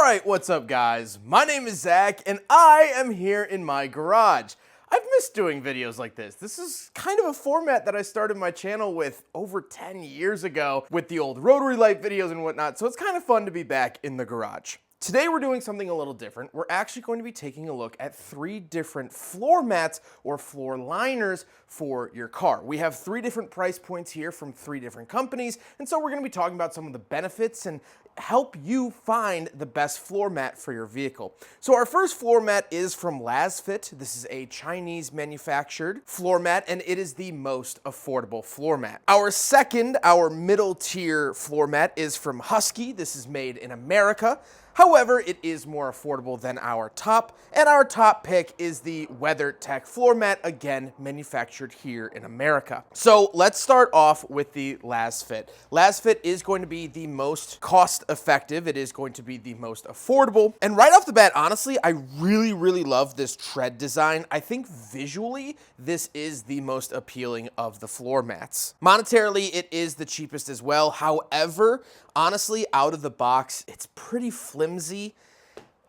Alright, what's up guys? My name is Zach and I am here in my garage. I've missed doing videos like this. This is kind of a format that I started my channel with over 10 years ago with the old rotary light videos and whatnot, so it's kind of fun to be back in the garage. Today we're doing something a little different. We're actually going to be taking a look at 3 different floor mats or floor liners for your car. We have 3 different price points here from 3 different companies, and so we're going to be talking about some of the benefits and help you find the best floor mat for your vehicle. So our first floor mat is from Lasfit. This is a Chinese manufactured floor mat and it is the most affordable floor mat. Our second, our middle tier floor mat is from Husky. This is made in America. However, it is more affordable than our top, and our top pick is the Weathertech floor mat, again, manufactured here in America. So let's start off with the Lasfit. Lasfit is going to be the most cost-effective, it is going to be the most affordable, and right off the bat, honestly, I really love this tread design. I think visually, this is the most appealing of the floor mats. Monetarily, it is the cheapest as well. However, honestly, out of the box, it's pretty flimsy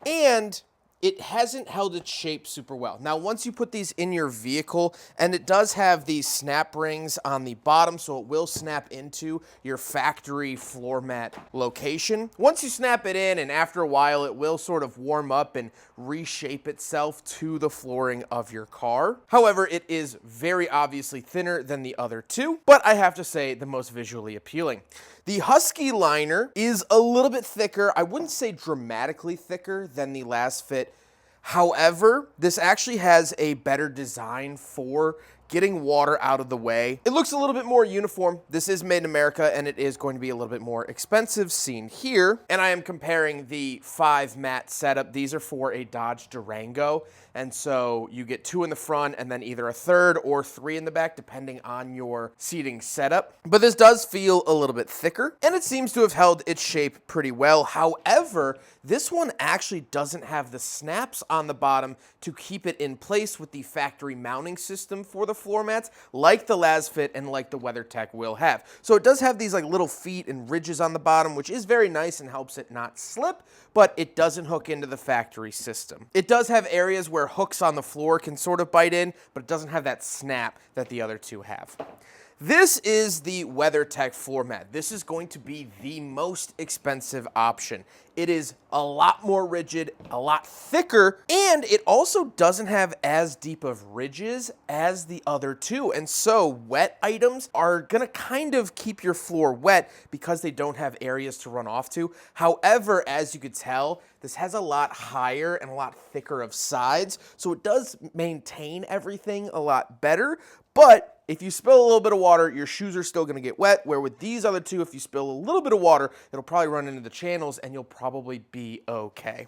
and it hasn't held its shape super well. Now, once you put these in your vehicle, and it does have these snap rings on the bottom, so it will snap into your factory floor mat location. Once you snap it in, and after a while, it will sort of warm up and reshape itself to the flooring of your car. However, it is very obviously thinner than the other 2, but I have to say the most visually appealing. The Husky liner is a little bit thicker. I wouldn't say dramatically thicker than the Lasfit. However, this actually has a better design for getting water out of the way. It looks a little bit more uniform. This is made in America and it is going to be a little bit more expensive, seen here. And I am comparing the 5 mat setup. These are for a Dodge Durango. And so you get 2 in the front and then either a 3rd or 3 in the back, depending on your seating setup. But this does feel a little bit thicker and it seems to have held its shape pretty well. However, this one actually doesn't have the snaps on the bottom to keep it in place with the factory mounting system for the floor mats, like the Lasfit and like the Weathertech will have. So it does have these like little feet and ridges on the bottom, which is very nice and helps it not slip, but it doesn't hook into the factory system. It does have areas where hooks on the floor can sort of bite in, but it doesn't have that snap that the other 2 have. This is the Weathertech floor mat. This is going to be the most expensive option. It is a lot more rigid, a lot thicker, and it also doesn't have as deep of ridges as the other 2. And so wet items are gonna kind of keep your floor wet because they don't have areas to run off to. However, as you could tell, this has a lot higher and a lot thicker of sides, so it does maintain everything a lot better, but if you spill a little bit of water, your shoes are still gonna get wet, where with these other 2, if you spill a little bit of water, it'll probably run into the channels and you'll probably be okay.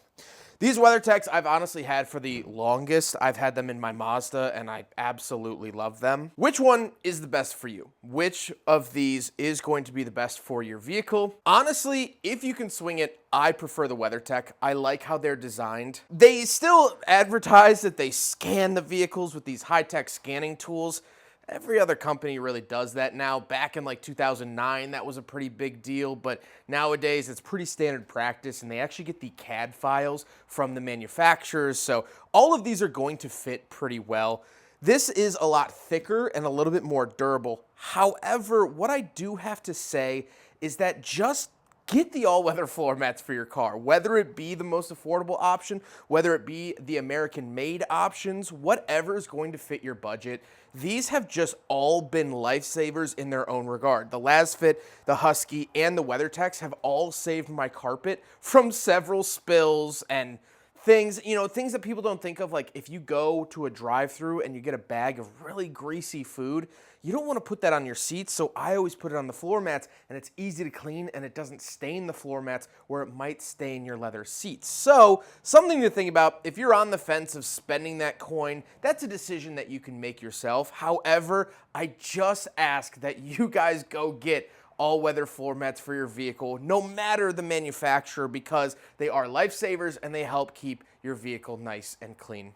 These Weathertechs I've honestly had for the longest. I've had them in my Mazda and I absolutely love them. Which one is the best for you? Which of these is going to be the best for your vehicle? Honestly, if you can swing it, I prefer the Weathertech. I like how they're designed. They still advertise that they scan the vehicles with these high-tech scanning tools. Every other company really does that now. Back in like 2009, that was a pretty big deal, but nowadays it's pretty standard practice and they actually get the CAD files from the manufacturers, so all of these are going to fit pretty well. This is a lot thicker and a little bit more durable. However, what I do have to say is that just get the all-weather floor mats for your car, whether it be the most affordable option, whether it be the American-made options, whatever is going to fit your budget. These have just all been lifesavers in their own regard. The Lasfit, the Husky, and the Weathertechs have all saved my carpet from several spills and things, you know, things that people don't think of, like if you go to a drive-thru and you get a bag of really greasy food, you don't want to put that on your seats, so I always put it on the floor mats, and it's easy to clean, and it doesn't stain the floor mats where it might stain your leather seats. So, something to think about. If you're on the fence of spending that coin, that's a decision that you can make yourself. However, I just ask that you guys go get all-weather floor mats for your vehicle, no matter the manufacturer, because they are lifesavers and they help keep your vehicle nice and clean.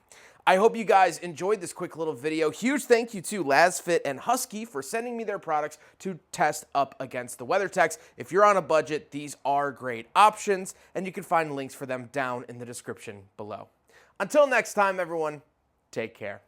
I hope you guys enjoyed this quick little video. Huge thank you to Lasfit and Husky for sending me their products to test up against the Weathertechs. If you're on a budget, these are great options, and you can find links for them down in the description below. Until next time, everyone, take care.